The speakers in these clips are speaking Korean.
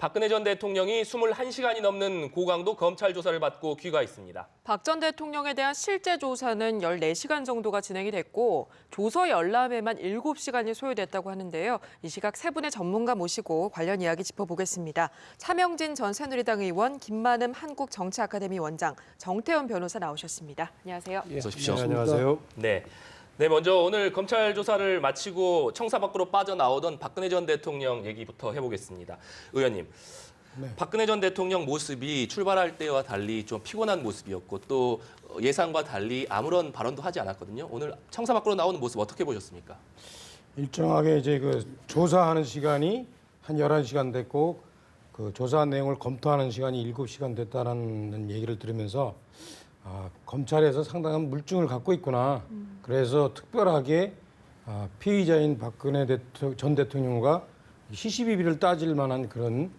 박근혜 전 대통령이 21시간이 넘는 고강도 검찰 조사를 받고 귀가했습니다. 박 전 대통령에 대한 실제 조사는 14시간 정도가 진행이 됐고 조서 열람에만 7시간이 소요됐다고 하는데요. 이 시각 세 분의 전문가 모시고 관련 이야기 짚어보겠습니다. 차명진 전 새누리당 의원, 김만흠 한국정치아카데미 원장, 정태현 변호사 나오셨습니다. 안녕하세요. 어서 오십시오. 네, 안녕하세요. 네, 먼저 오늘 검찰 조사를 마치고 청사 밖으로 빠져나오던 박근혜 전 대통령 얘기부터 해보겠습니다. 의원님, 박근혜 전 대통령 모습이 출발할 때와 달리 좀 피곤한 모습이었고 또 예상과 달리 아무런 발언도 하지 않았거든요. 오늘 청사 밖으로 나오는 모습 어떻게 보셨습니까? 일정하게 이제 그 조사하는 시간이 한 11시간 됐고 그 조사한 내용을 검토하는 시간이 7시간 됐다는 얘기를 들으면서 검찰에서 상당한 물증을 갖고 있구나. 그래서 특별하게 피의자인 박근혜 전 대통령과 시시비비를 따질 만한 그런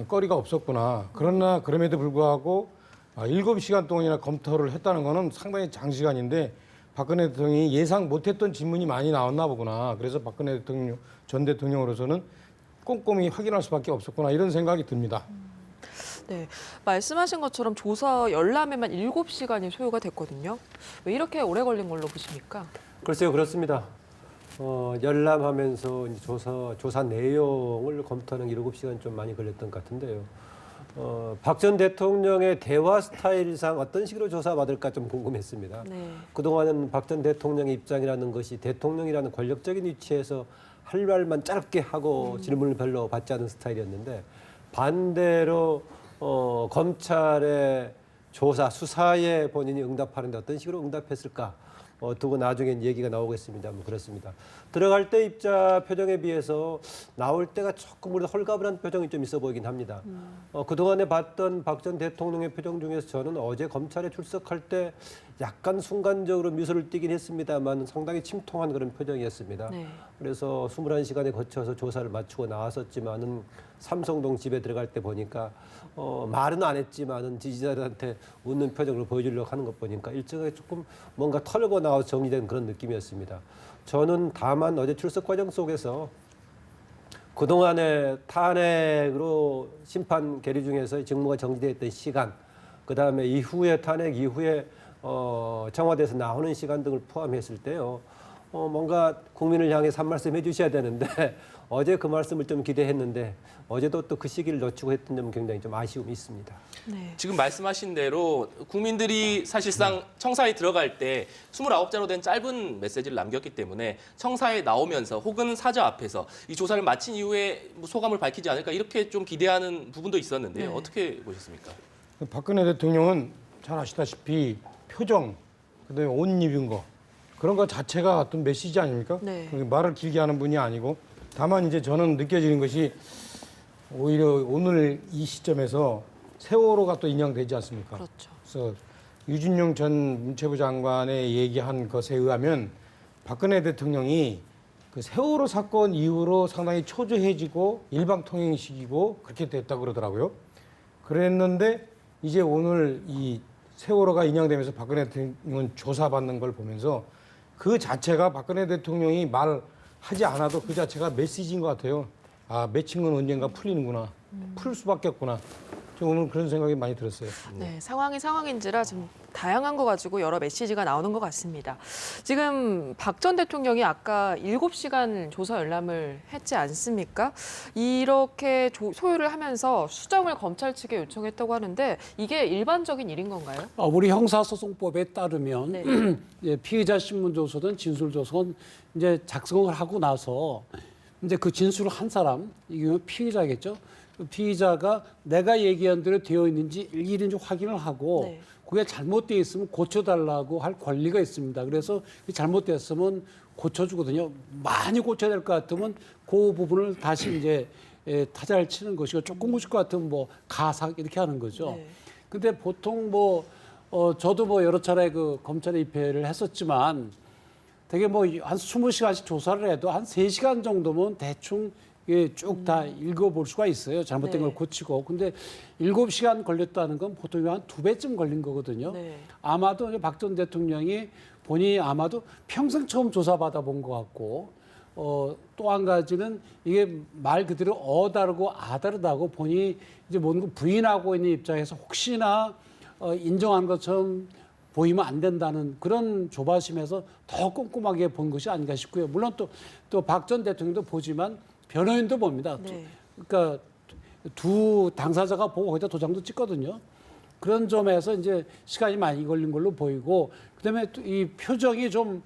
거리가 없었구나. 그러나 그럼에도 불구하고 7시간 동안이나 검토를 했다는 거는 상당히 장시간인데 박근혜 대통령이 예상 못했던 질문이 많이 나왔나 보구나. 그래서 박근혜 전 대통령으로서는 꼼꼼히 확인할 수밖에 없었구나. 이런 생각이 듭니다. 네, 말씀하신 것처럼 조사 열람에만 7시간이 소요가 됐거든요. 왜 이렇게 오래 걸린 걸로 보십니까? 글쎄요, 그렇습니다. 열람하면서 조사 내용을 검토하는 7시간 좀 많이 걸렸던 것 같은데요. 박 전 대통령의 대화 스타일상 어떤 식으로 조사받을까 좀 궁금했습니다. 네. 그동안은 박 전 대통령의 입장이라는 것이 대통령이라는 권력적인 위치에서 할 말만 짧게 하고 질문을 별로 받지 않은 스타일이었는데 반대로 검찰의 조사, 수사에 본인이 응답하는데 어떤 식으로 응답했을까 두고 나중엔 얘기가 나오겠습니다. 그렇습니다. 들어갈 때 입자 표정에 비해서 나올 때가 조금 우리 홀가분한 표정이 좀 있어 보이긴 합니다. 그동안에 봤던 박 전 대통령의 표정 중에서 저는 어제 검찰에 출석할 때 약간 순간적으로 미소를 띠긴 했습니다만 상당히 침통한 그런 표정이었습니다. 네. 그래서 21시간에 거쳐서 조사를 마치고 나왔었지만은 삼성동 집에 들어갈 때 보니까 말은 안 했지만은 지지자들한테 웃는 표정을 보여주려고 하는 것 보니까 일정하게 조금 뭔가 털고 나와서 정리된 그런 느낌이었습니다. 저는 다만 어제 출석 과정 속에서 그동안의 탄핵으로 심판 계류 중에서 직무가 정지되어 있던 시간, 그다음에 이후에 탄핵 이후에 청와대에서 나오는 시간 등을 포함했을 때요. 뭔가 국민을 향해서 한 말씀 해주셔야 되는데 어제 그 말씀을 좀 기대했는데 어제도 또 그 시기를 놓치고 했던 점은 굉장히 좀 아쉬움이 있습니다. 네. 지금 말씀하신 대로 국민들이 사실상 청사에 들어갈 때 29자로 된 짧은 메시지를 남겼기 때문에 청사에 나오면서 혹은 사저 앞에서 이 조사를 마친 이후에 뭐 소감을 밝히지 않을까 이렇게 좀 기대하는 부분도 있었는데요. 네. 어떻게 보셨습니까? 박근혜 대통령은 잘 아시다시피 표정, 그다음에 옷 입은 거 그런 거 자체가 어떤 메시지 아닙니까? 네. 말을 길게 하는 분이 아니고 다만 이제 저는 느껴지는 것이 오히려 오늘 이 시점에서 세월호가 또 인양되지 않습니까? 그렇죠. 그래서 유진룡 전 문체부 장관의 얘기한 것에 의하면 박근혜 대통령이 그 세월호 사건 이후로 상당히 초조해지고 일방통행식이고 그렇게 됐다고 그러더라고요. 그랬는데 이제 오늘 이 세월호가 인양되면서 박근혜 대통령은 조사받는 걸 보면서 그 자체가 박근혜 대통령이 말하지 않아도 그 자체가 메시지인 것 같아요. 매칭은 언젠가 풀리는구나. 풀 수밖에 없구나. 저 오늘 그런 생각이 많이 들었어요. 네, 상황이 상황인지라 좀 다양한 거 가지고 여러 메시지가 나오는 것 같습니다. 지금 박 전 대통령이 아까 7시간 조사 열람을 했지 않습니까? 이렇게 소요를 하면서 수정을 검찰 측에 요청했다고 하는데 이게 일반적인 일인 건가요? 우리 형사소송법에 따르면 네. 이제 피의자 신문조서든 진술조서는 이제 작성을 하고 나서 이제 그 진술을 한 사람, 이게 피의자겠죠. 그 피의자가 내가 얘기한 대로 되어 있는지 일일이 확인을 하고 네. 그게 잘못되어 있으면 고쳐달라고 할 권리가 있습니다. 그래서 잘못됐으면 고쳐주거든요. 많이 고쳐야 될 것 같으면 그 부분을 다시 이제 타자를 치는 것이고 조금 고칠 것 같으면 뭐 가삭 이렇게 하는 거죠. 네. 근데 보통 저도 여러 차례 그 검찰에 입회를 했었지만 되게 한 20시간씩 조사를 해도 한 3시간 정도면 대충 쭉 다 읽어볼 수가 있어요. 잘못된 네. 걸 고치고. 근데 7시간 걸렸다는 건 보통 한 2배쯤 걸린 거거든요. 네. 아마도 박 전 대통령이 본인이 아마도 평생 처음 조사받아 본 것 같고 또 한 가지는 이게 말 그대로 어다르고 아다르다고 본인이 이제 뭔가 부인하고 있는 입장에서 혹시나 인정한 것처럼 보이면 안 된다는 그런 조바심에서 더 꼼꼼하게 본 것이 아닌가 싶고요. 물론 또 박 전 대통령도 보지만 변호인도 봅니다. 네. 그러니까 두 당사자가 보고 거기다 도장도 찍거든요. 그런 점에서 이제 시간이 많이 걸린 걸로 보이고, 그다음에 또 이 표정이 좀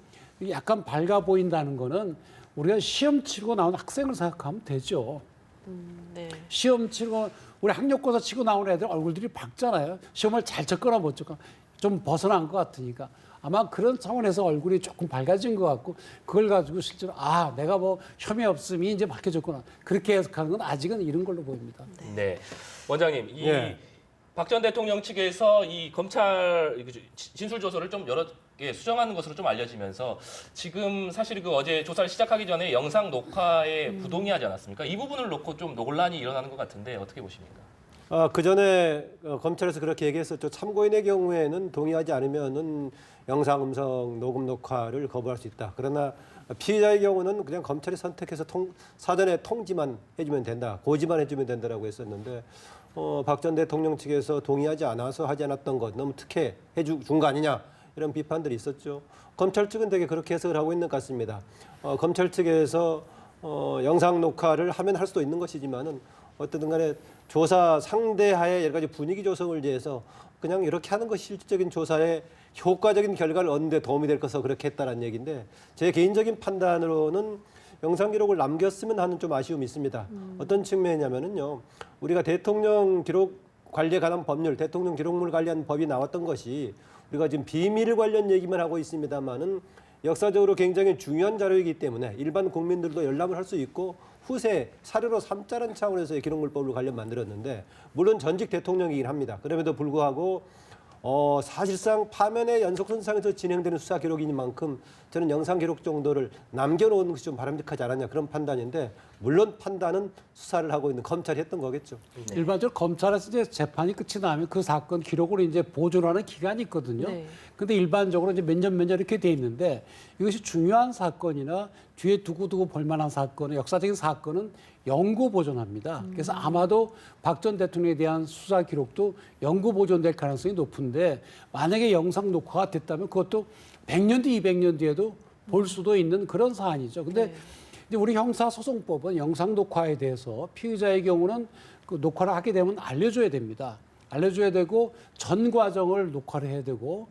약간 밝아 보인다는 거는 우리가 시험 치고 나온 학생을 생각하면 되죠. 네. 시험 치고 우리 학력고사 치고 나온 애들 얼굴들이 밝잖아요. 시험을 잘 쳤거나 못 쳤거나 좀 벗어난 것 같으니까 아마 그런 차원에서 얼굴이 조금 밝아진 것 같고, 그걸 가지고 실제로 내가 뭐 혐의 없음이 이제 밝혀졌구나 그렇게 해석하는 건 아직은 이른 걸로 보입니다. 네. 원장님, 이 예. 박 전 대통령 측에서 이 검찰 진술 조서를 좀 여러 개 수정하는 것으로 좀 알려지면서 지금 사실 그 어제 조사를 시작하기 전에 영상 녹화에 부동의하지 않았습니까? 이 부분을 놓고 좀 논란이 일어나는 것 같은데 어떻게 보십니까? 그 전에 검찰에서 그렇게 얘기했었죠. 참고인의 경우에는 동의하지 않으면은 영상, 음성, 녹음 녹화를 거부할 수 있다. 그러나 피의자의 경우는 그냥 검찰이 선택해서 사전에 통지만 해주면 된다, 고지만 해주면 된다라고 했었는데 박 전 대통령 측에서 동의하지 않아서 하지 않았던 것 너무 특혜 해준 거 아니냐 이런 비판들이 있었죠. 검찰 측은 되게 그렇게 해석을 하고 있는 것 같습니다. 검찰 측에서 영상 녹화를 하면 할 수도 있는 것이지만은 어쨌든 간에 조사 상대하에 여러 가지 분위기 조성을 위해서 그냥 이렇게 하는 것이 실질적인 조사에 효과적인 결과를 얻는 데 도움이 될 것서 그렇게 했다는 얘기인데, 제 개인적인 판단으로는 영상 기록을 남겼으면 하는 좀 아쉬움이 있습니다. 어떤 측면이냐면은요, 우리가 대통령 기록 관리에 관한 법률, 대통령 기록물 관리한 법이 나왔던 것이 우리가 지금 비밀 관련 얘기만 하고 있습니다만은 역사적으로 굉장히 중요한 자료이기 때문에 일반 국민들도 열람을 할 수 있고 후세 사료로 삼자는 차원에서의 기록물법을 관련 만들었는데, 물론 전직 대통령이긴 합니다. 그럼에도 불구하고 사실상 파면의 연속선상에서 진행되는 수사 기록인 만큼 저는 영상 기록 정도를 남겨놓는 것이 좀 바람직하지 않았냐 그런 판단인데, 물론 판단은 수사를 하고 있는 검찰이 했던 거겠죠. 일반적으로 검찰에서 이제 재판이 끝이 나면 그 사건 기록을 이제 보존하는 기간이 있거든요. 네. 근데 일반적으로 이제 몇 년 이렇게 돼 있는데, 이것이 중요한 사건이나 뒤에 두고두고 볼만한 사건, 역사적인 사건은 영구 보존합니다. 그래서 아마도 박 전 대통령에 대한 수사 기록도 영구 보존될 가능성이 높은데, 만약에 영상 녹화가 됐다면 그것도 100년 뒤, 200년 뒤에도 볼 수도 있는 그런 사안이죠. 근데 네. 이제 우리 형사소송법은 영상 녹화에 대해서 피의자의 경우는 그 녹화를 하게 되면 알려줘야 됩니다. 알려줘야 되고 전 과정을 녹화를 해야 되고,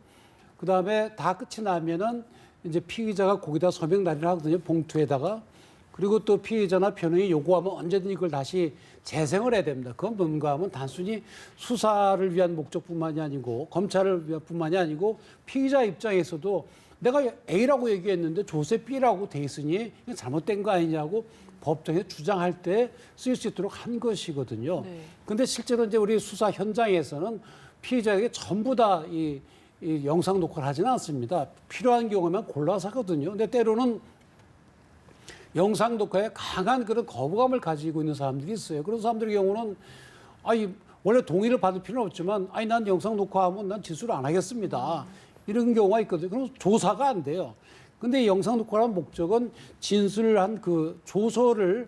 그 다음에 다 끝이 나면은 이제 피의자가 거기다 서명 날인을 하거든요, 봉투에다가. 그리고 또 피의자나 변호인이 요구하면 언제든 이걸 다시 재생을 해야 됩니다. 그건 뭔가 하면 단순히 수사를 위한 목적뿐만이 아니고 검찰을 위한 뿐만이 아니고 피의자 입장에서도 내가 A라고 얘기했는데 조세 B라고 돼 있으니 이거 잘못된 거 아니냐고 법정에 주장할 때 쓰일 수 있도록 한 것이거든요. 네. 근데 실제로 이제 우리 수사 현장에서는 피의자에게 전부 다 이 영상 녹화를 하지는 않습니다. 필요한 경우면 골라서 하거든요. 근데 때로는 영상 녹화에 강한 그런 거부감을 가지고 있는 사람들이 있어요. 그런 사람들의 경우는 원래 동의를 받을 필요는 없지만 난 영상 녹화하면 난 진술을 안 하겠습니다. 이런 경우가 있거든요. 그럼 조사가 안 돼요. 근데 영상 녹화라는 목적은 진술을 한 그 조서를에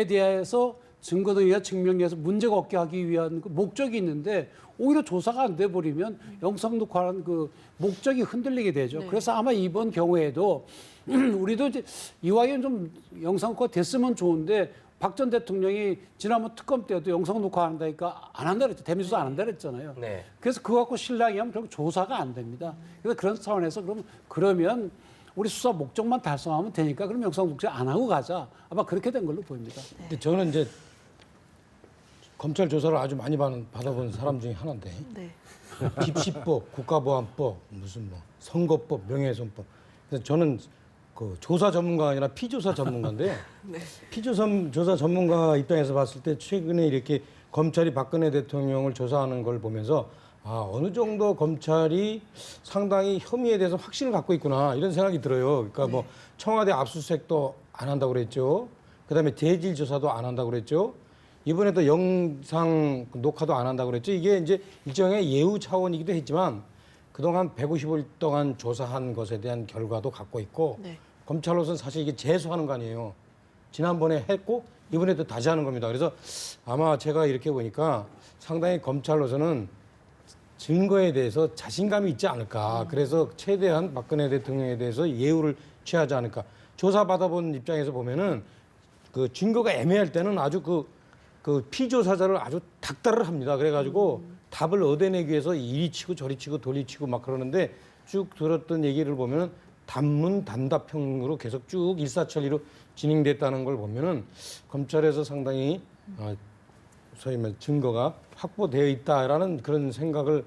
대해서 증거 등이나 증명에서 문제가 없게 하기 위한 그 목적이 있는데, 오히려 조사가 안 돼 버리면 영상 녹화라는 그 목적이 흔들리게 되죠. 네. 그래서 아마 이번 경우에도 우리도 이제 이왕이면 좀 영상 녹화 됐으면 좋은데, 박 전 대통령이 지난번 특검 때도 영상 녹화 한다니까 안 한다 그랬죠. 대면조사 안 한다 그랬잖아요. 네. 그래서 그거 갖고 신랑이 하면 결국 조사가 안 됩니다. 그래서 그런 차원에서 그러면 우리 수사 목적만 달성하면 되니까 그럼 영상 녹화 안 하고 가자. 아마 그렇게 된 걸로 보입니다. 근데 저는 이제 검찰 조사를 아주 많이 받아본 사람 중에 하나인데, 네. 집시법, 국가보안법, 무슨 뭐 선거법, 명예훼손법. 그래서 저는 그 조사 전문가가 아니라 피조사 전문가인데, 네. 조사 전문가 입장에서 봤을 때 최근에 이렇게 검찰이 박근혜 대통령을 조사하는 걸 보면서 어느 정도 검찰이 상당히 혐의에 대해서 확신을 갖고 있구나 이런 생각이 들어요. 그러니까 뭐 청와대 압수수색도 안 한다고 그랬죠. 그다음에 대질 조사도 안 한다고 그랬죠. 이번에도 영상 녹화도 안 한다고 그랬죠. 이게 이제 일종의 예우 차원이기도 했지만 그동안 150일 동안 조사한 것에 대한 결과도 갖고 있고, 네. 검찰로서는 사실 이게 재수하는 거 아니에요. 지난번에 했고 이번에도 다시 하는 겁니다. 그래서 아마 제가 이렇게 보니까 상당히 검찰로서는 증거에 대해서 자신감이 있지 않을까. 그래서 최대한 박근혜 대통령에 대해서 예우를 취하지 않을까. 조사받아본 입장에서 보면은 그 증거가 애매할 때는 아주 그 피조사자를 아주 닥달을 합니다. 그래가지고 답을 얻어내기 위해서 이리 치고 저리 치고 돌리 치고 막 그러는데 쭉 들었던 얘기를 보면은 단문 단답형으로 계속 쭉 일사천리로 진행됐다는 걸 보면은 검찰에서 상당히 소위 말해 증거가 확보되어 있다라는 그런 생각을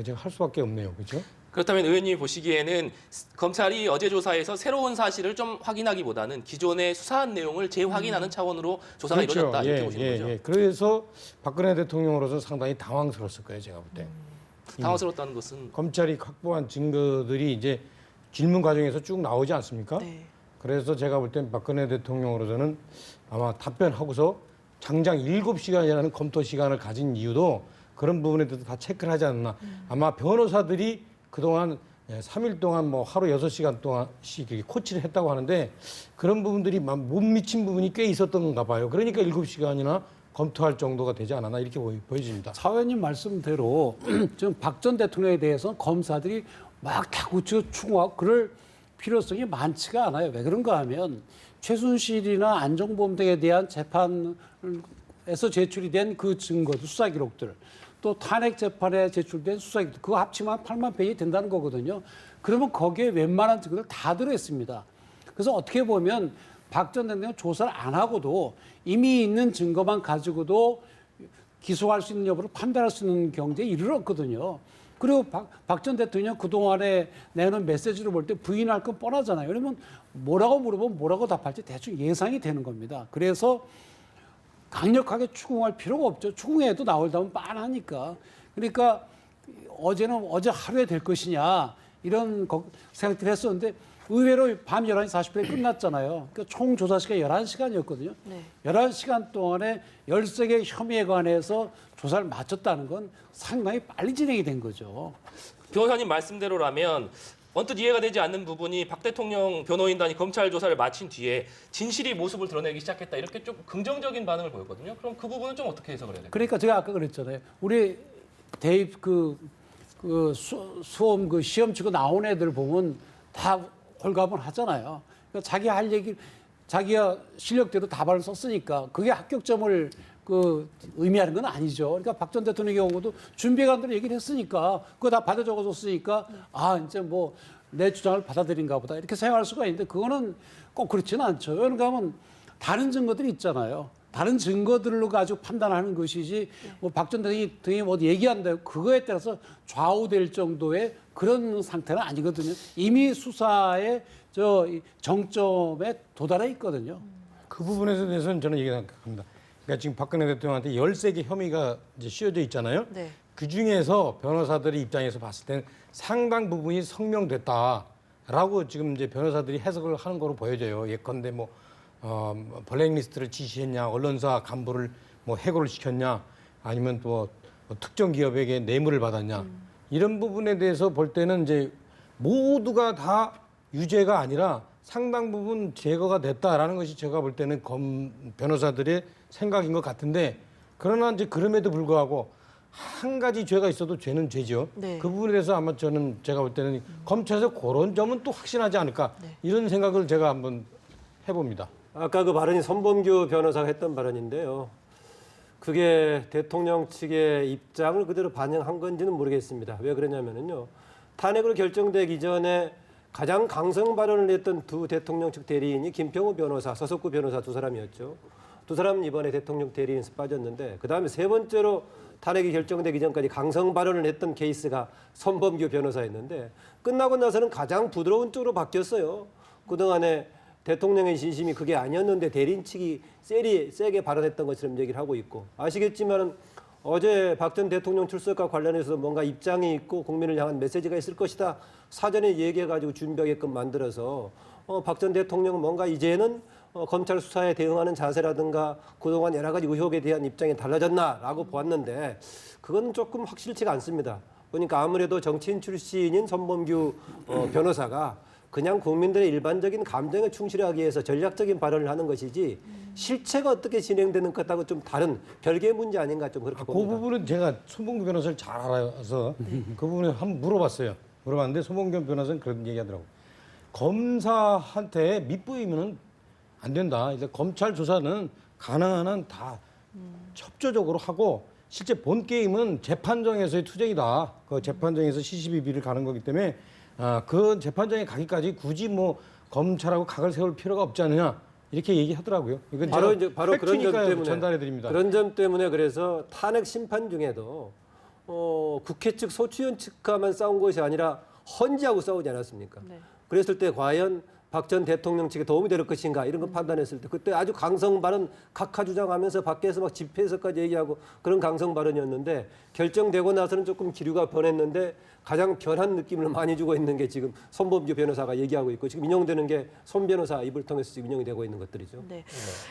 제가 할 수밖에 없네요. 그렇죠? 그렇다면 의원님이 보시기에는 검찰이 어제 조사에서 새로운 사실을 좀 확인하기보다는 기존의 수사한 내용을 재확인하는 차원으로 조사가 이루어졌다 이렇게 보시는 거죠? 예. 그래서 박근혜 대통령으로서 상당히 당황스러웠을 거예요. 제가 볼 때. 당황스럽다는 것은 검찰이 확보한 증거들이 이제 질문 과정에서 쭉 나오지 않습니까? 네. 그래서 제가 볼 땐 박근혜 대통령으로서는 아마 답변하고서 장장 7시간이라는 검토 시간을 가진 이유도 그런 부분에 대해서 다 체크를 하지 않나. 아마 변호사들이 그동안 3일 동안 뭐 하루 6시간 동안씩 코치를 했다고 하는데 그런 부분들이 못 미친 부분이 꽤 있었던가 봐요. 그러니까 7시간이나 검토할 정도가 되지 않았나 이렇게 보여집니다. 차 의원님 말씀대로 지금 박 전 대통령에 대해서 검사들이 막 다구치고 추궁하고 그럴 필요성이 많지가 않아요. 왜 그런가 하면 최순실이나 안종범 등에 대한 재판에서 제출이 된 그 증거들, 수사 기록들, 또 탄핵 재판에 제출된 수사 기록, 그거 합치면 8만 페이지 된다는 거거든요. 그러면 거기에 웬만한 증거들 다 들어있습니다. 그래서 어떻게 보면 박 전 대통령 조사를 안 하고도 이미 있는 증거만 가지고도 기소할 수 있는 여부를 판단할 수 있는 경지에 이르렀거든요. 그리고 박 전 대통령 그동안에 내놓은 메시지를 볼 때 부인할 건 뻔하잖아요. 그러면 뭐라고 물어보면 뭐라고 답할지 대충 예상이 되는 겁니다. 그래서 강력하게 추궁할 필요가 없죠. 추궁해도 나올다면 빤하니까. 그러니까 어제는 어제 하루에 될 것이냐 이런 생각들을 했었는데 의외로 밤 11시 40분에 끝났잖아요. 그러니까 총 조사 시간이 11시간이었거든요. 네. 11시간 동안에 13개 혐의에 관해서 조사를 마쳤다는 건 상당히 빨리 진행이 된 거죠. 변호사님 말씀대로라면 언뜻 이해가 되지 않는 부분이 박 대통령 변호인단이 검찰 조사를 마친 뒤에 진실이 모습을 드러내기 시작했다 이렇게 좀 긍정적인 반응을 보였거든요. 그럼 그 부분은 좀 어떻게 해석을 해야 될까요? 그러니까 제가 아까 그랬잖아요. 우리 대입 수험 시험 치고 나온 애들 보면 다 홀가분 하잖아요. 그러니까 자기 할 얘기, 자기가 실력대로 답안을 썼으니까 그게 합격점을 의미하는 건 아니죠. 그러니까 박 전 대통령의 경우도 준비관대로 얘기를 했으니까 그거 다 받아 적어줬으니까 이제 뭐 내 주장을 받아들인가 보다 이렇게 생각할 수가 있는데 그거는 꼭 그렇지는 않죠. 그런가 하면 다른 증거들이 있잖아요. 다른 증거들로 가지고 판단하는 것이지 뭐 박 전 대통령이 뭐 얘기한다 그거에 따라서 좌우될 정도의 그런 상태는 아니거든요. 이미 수사의 정점에 도달해 있거든요. 그 부분에 대해서는 저는 이렇게 생각합니다. 그러니까 지금 박근혜 대통령한테 13개 혐의가 이제 씌워져 있잖아요. 네. 그 중에서 변호사들의 입장에서 봤을 때는 상당 부분이 성명됐다라고 지금 이제 변호사들이 해석을 하는 거로 보여져요. 예컨대 뭐 블랙리스트를 지시했냐, 언론사 간부를 뭐 해고를 시켰냐, 아니면 또 특정 기업에게 뇌물을 받았냐 이런 부분에 대해서 볼 때는 이제 모두가 다 유죄가 아니라 상당 부분 제거가 됐다라는 것이 제가 볼 때는 변호사들의 생각인 것 같은데 그러나 이제 그럼에도 불구하고 한 가지 죄가 있어도 죄는 죄죠. 네. 그 부분에 대해서 아마 제가 볼 때는 검찰에서 그런 점은 또 확신하지 않을까 이런 생각을 제가 한번 해봅니다. 아까 그 발언이 손범규 변호사가 했던 발언인데요. 그게 대통령 측의 입장을 그대로 반영한 건지는 모르겠습니다. 왜 그러냐면요. 탄핵으로 결정되기 전에 가장 강성 발언을 냈던 두 대통령 측 대리인이 김평우 변호사, 서석구 변호사 두 사람이었죠. 두 사람은 이번에 대통령 대리인에서 빠졌는데 그다음에 세 번째로 탄핵이 결정되기 전까지 강성 발언을 했던 케이스가 손범규 변호사였는데 끝나고 나서는 가장 부드러운 쪽으로 바뀌었어요. 그동안에 대통령의 진심이 그게 아니었는데 대리인 측이 세게 발언했던 것처럼 얘기를 하고 있고 아시겠지만 어제 박 전 대통령 출석과 관련해서 뭔가 입장이 있고 국민을 향한 메시지가 있을 것이다. 사전에 얘기해가지고 준비하게끔 만들어서 박 전 대통령은 뭔가 이제는 검찰 수사에 대응하는 자세라든가 그동안 여러 가지 의혹에 대한 입장이 달라졌나라고 보았는데 그건 조금 확실치가 않습니다. 보니까 아무래도 정치인 출신인 손범규 변호사가 그냥 국민들의 일반적인 감정에 충실하기 위해서 전략적인 발언을 하는 것이지 실체가 어떻게 진행되는 것하고 좀 다른 별개의 문제 아닌가 좀 그렇게 그 봅니다. 부분은 제가 손봉규 변호사를 잘 알아서 그 부분에 한번 물어봤어요. 물어봤는데 손봉규 변호사는 그런 얘기하더라고. 검사한테 밑보이면은 안 된다. 이제 검찰 조사는 가능한 한 다 협조적으로 하고 실제 본 게임은 재판정에서의 투쟁이다. 그 재판정에서 시시비비를 가는 거기 때문에 그 재판정에 가기까지 굳이 뭐 검찰하고 각을 세울 필요가 없지 않느냐 이렇게 얘기하더라고요. 이건 바로 제가 이제 바로 그런 점 팩트니까 때문에 전달해 드립니다. 그런 점 때문에 그래서 탄핵 심판 중에도 국회 측 소추위원 측과만 싸운 것이 아니라 헌지하고 싸우지 않았습니까? 네. 그랬을 때 과연 박 전 대통령 측에 도움이 될 것인가 이런 거 판단했을 때 그때 아주 강성 발언 각하 주장하면서 밖에서 막 집회에서까지 얘기하고 그런 강성 발언이었는데 결정되고 나서는 조금 기류가 변했는데 가장 변한 느낌을 많이 주고 있는 게 지금 손범규 변호사가 얘기하고 있고 지금 인용되는 게 손 변호사 입을 통해서 지금 인용이 되고 있는 것들이죠. 네.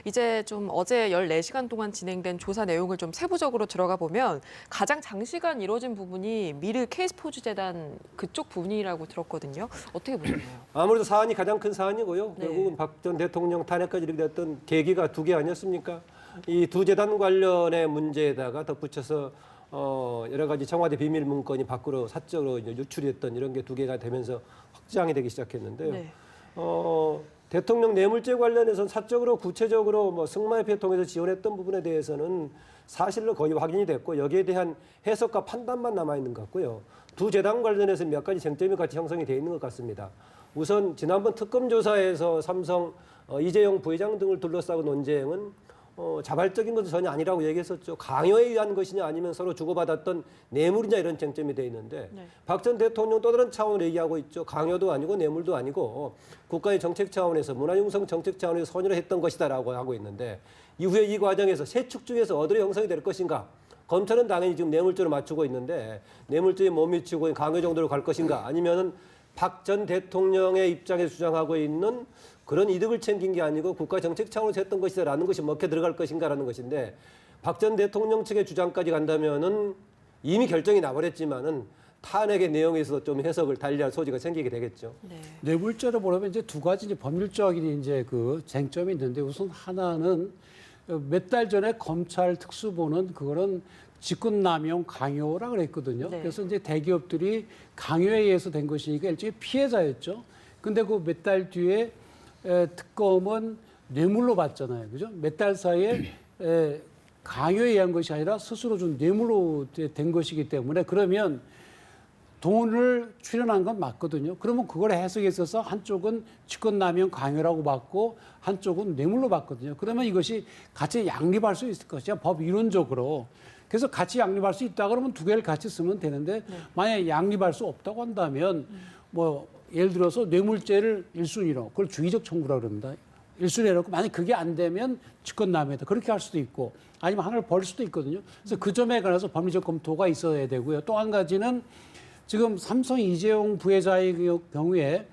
이제 좀 어제 14시간 동안 진행된 조사 내용을 좀 세부적으로 들어가 보면 가장 장시간 이루어진 부분이 미르 K스포츠 재단 그쪽 부분이라고 들었거든요. 어떻게 보시나요? 아무래도 사안이 가장 큰 사안이고요. 네. 결국은 박 전 대통령 탄핵까지 이르게 됐던 계기가 두 개 아니었습니까? 이 두 재단 관련의 문제에다가 덧붙여서 여러 가지 청와대 비밀 문건이 밖으로 사적으로 이제 유출됐던 이런 게 두 개가 되면서 확장이 되기 시작했는데요. 네. 대통령 뇌물죄 관련해서는 사적으로 구체적으로 뭐 승마협회 통해서 지원했던 부분에 대해서는 사실로 거의 확인이 됐고 여기에 대한 해석과 판단만 남아 있는 것 같고요. 두 재단 관련해서 몇 가지 쟁점이 같이 형성이 돼 있는 것 같습니다. 우선 지난번 특검 조사에서 삼성 이재용 부회장 등을 둘러싸고 논쟁은 자발적인 것은 전혀 아니라고 얘기했었죠. 강요에 의한 것이냐 아니면 서로 주고받았던 뇌물이냐 이런 쟁점이 돼 있는데 네. 박 전 대통령 또 다른 차원으로 얘기하고 있죠. 강요도 아니고 뇌물도 아니고 국가의 정책 차원에서 문화융성 정책 차원에서 선의를 했던 것이다라고 하고 있는데 이후에 이 과정에서 세 축 중에서 어디로 형성이 될 것인가. 검찰은 당연히 지금 뇌물죄로 맞추고 있는데 뇌물죄에 못 미치고 강요 정도로 갈 것인가 아니면은 박 전 대통령의 입장에서 주장하고 있는 그런 이득을 챙긴 게 아니고 국가 정책 차원에서 했던 것이다라는 것이 먹혀 들어갈 것인가라는 것인데 박 전 대통령 측의 주장까지 간다면은 이미 결정이 나버렸지만은 탄핵의 내용에서 좀 해석을 달리할 소지가 생기게 되겠죠. 네. 뇌물죄로 보려면 이제 두 가지 이제 법률적인 이제 그 쟁점이 있는데 우선 하나는 몇 달 전에 검찰 특수본은 그거는 직권남용 강요라 그랬거든요. 네. 그래서 이제 대기업들이 강요에 의해서 된 것이니까 일종의 피해자였죠. 근데 그 몇 달 뒤에 특검은 뇌물로 봤잖아요. 그죠? 몇 달 사이에 강요에 의한 것이 아니라 스스로 준 뇌물로 된 것이기 때문에 그러면 돈을 출연한 건 맞거든요. 그러면 그걸 해석에 있어서 한쪽은 직권남용 강요라고 봤고 한쪽은 뇌물로 봤거든요. 그러면 이것이 같이 양립할 수 있을 것이야. 법 이론적으로. 그래서 같이 양립할 수 있다 그러면 두 개를 같이 쓰면 되는데 만약에 양립할 수 없다고 한다면 뭐 예를 들어서 뇌물죄를 1순위로 그걸 주의적 청구라고 그럽니다. 1순위 해놓고 만약 그게 안 되면 직권남용이다. 그렇게 할 수도 있고 아니면 하나를 벌 수도 있거든요. 그래서 그 점에 관해서 법리적 검토가 있어야 되고요. 또 한 가지는 지금 삼성 이재용 부회장의 경우에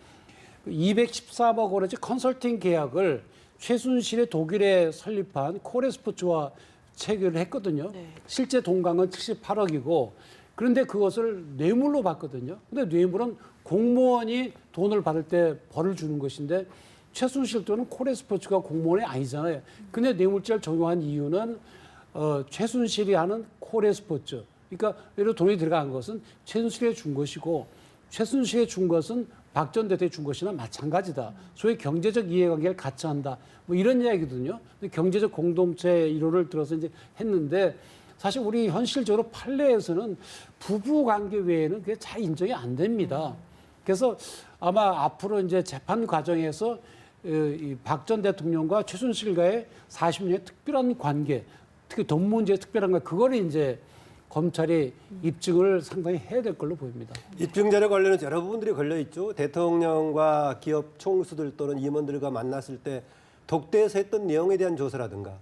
214억 원어치 컨설팅 계약을 최순실의 독일에 설립한 코레스포츠와 체결을 했거든요. 네. 실제 돈강은 78억이고 그런데 그것을 뇌물로 받거든요. 근데 뇌물은 공무원이 돈을 받을 때 벌을 주는 것인데 최순실 또는 코레스포츠가 공무원이 아니잖아요. 근데 뇌물죄를 적용한 이유는 최순실이 하는 코레스포츠. 그러니까 예를 들어 돈이 들어간 것은 최순실에 준 것이고 최순실에 준 것은 박 전 대통령에 준 것이나 마찬가지다. 소위 경제적 이해관계를 같이 한다. 뭐 이런 이야기거든요. 경제적 공동체 이론을 들어서 이제 했는데 사실 우리 현실적으로 판례에서는 부부 관계 외에는 그게 잘 인정이 안 됩니다. 그래서 아마 앞으로 이제 재판 과정에서 박 전 대통령과 최순실과의 40년의 특별한 관계, 특히 돈 문제의 특별한 관계, 그거를 이제 검찰이 입증을 상당히 해야 될 걸로 보입니다. 입증 자료 관련해서 여러 부분들이 걸려 있죠. 대통령과 기업 총수들 또는 임원들과 만났을 때 독대에서 했던 내용에 대한 조사라든가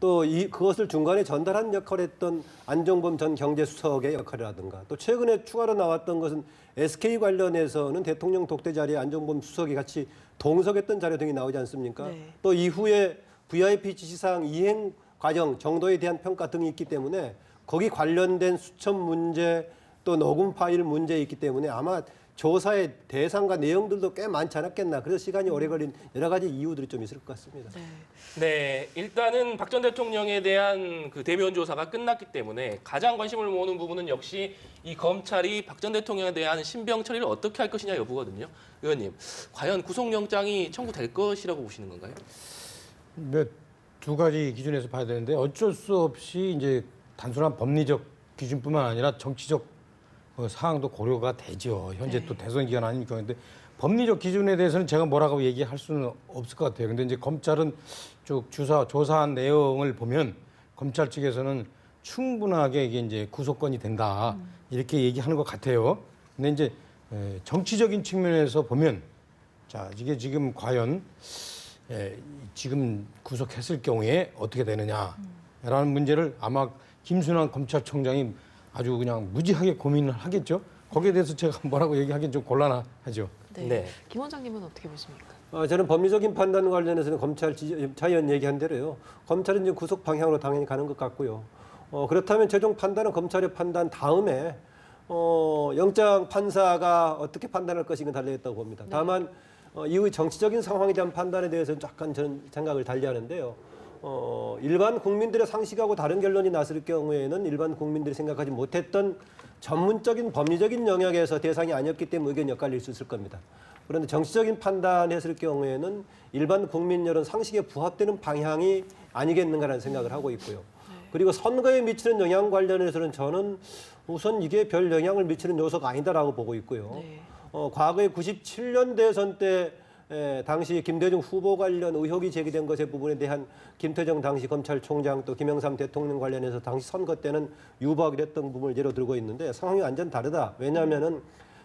또 그것을 중간에 전달한 역할을 했던 안종범 전 경제수석의 역할이라든가 또 최근에 추가로 나왔던 것은 SK 관련해서는 대통령 독대 자리에 안종범 수석이 같이 동석했던 자료 등이 나오지 않습니까? 네. 또 이후에 VIP 지시사항 이행 과정 정도에 대한 평가 등이 있기 때문에 거기 관련된 수첩 문제 또 녹음 파일 문제 있기 때문에 아마 조사의 대상과 내용들도 꽤 많지 않았겠나. 그래서 시간이 오래 걸린 여러 가지 이유들이 좀 있을 것 같습니다. 네, 일단은 박 전 대통령에 대한 그 대면 조사가 끝났기 때문에 가장 관심을 모으는 부분은 역시 이 검찰이 박 전 대통령에 대한 신병 처리를 어떻게 할 것이냐 여부거든요. 의원님, 과연 구속영장이 청구될 것이라고 보시는 건가요? 네, 두 가지 기준에서 봐야 되는데 어쩔 수 없이 이제 단순한 법리적 기준뿐만 아니라 정치적 사항도 고려가 되죠. 현재 또 대선 기간 아닙니까? 근데 법리적 기준에 대해서는 제가 뭐라고 얘기할 수는 없을 것 같아요. 근데 이제 검찰은 쭉 조사한 내용을 보면 검찰 측에서는 충분하게 이게 이제 구속건이 된다 이렇게 얘기하는 것 같아요. 근데 이제 정치적인 측면에서 보면 자 이게 지금 과연 지금 구속했을 경우에 어떻게 되느냐라는 문제를 아마 김순환 검찰총장이 아주 그냥 무지하게 고민을 하겠죠. 거기에 대해서 제가 뭐라고 얘기하기는 좀 곤란하죠. 네. 김 원장님은 어떻게 보십니까? 저는 법리적인 판단 관련해서는 검찰 자연 얘기한 대로요. 검찰은 이제 구속 방향으로 당연히 가는 것 같고요. 그렇다면 최종 판단은 검찰의 판단 다음에 영장 판사가 어떻게 판단할 것인가 달려있다고 봅니다. 다만 이후의 정치적인 상황에 대한 판단에 대해서는 약간 저는 생각을 달리하는데요. 일반 국민들의 상식하고 다른 결론이 났을 경우에는 일반 국민들이 생각하지 못했던 전문적인 법리적인 영역에서 대상이 아니었기 때문에 의견이 엇갈릴 수 있을 겁니다. 그런데 정치적인 판단했을 경우에는 일반 국민 여론 상식에 부합되는 방향이 아니겠는가라는 생각을 하고 있고요. 그리고 선거에 미치는 영향 관련해서는 저는 우선 이게 별 영향을 미치는 요소가 아니다라고 보고 있고요. 과거에 97년 대선 때 당시 김대중 후보 관련 의혹이 제기된 것의 부분에 대한 김태정 당시 검찰총장 또 김영삼 대통령 관련해서 당시 선거 때는 유보하기로 했던 부분을 예로 들고 있는데 상황이 완전 다르다. 왜냐하면은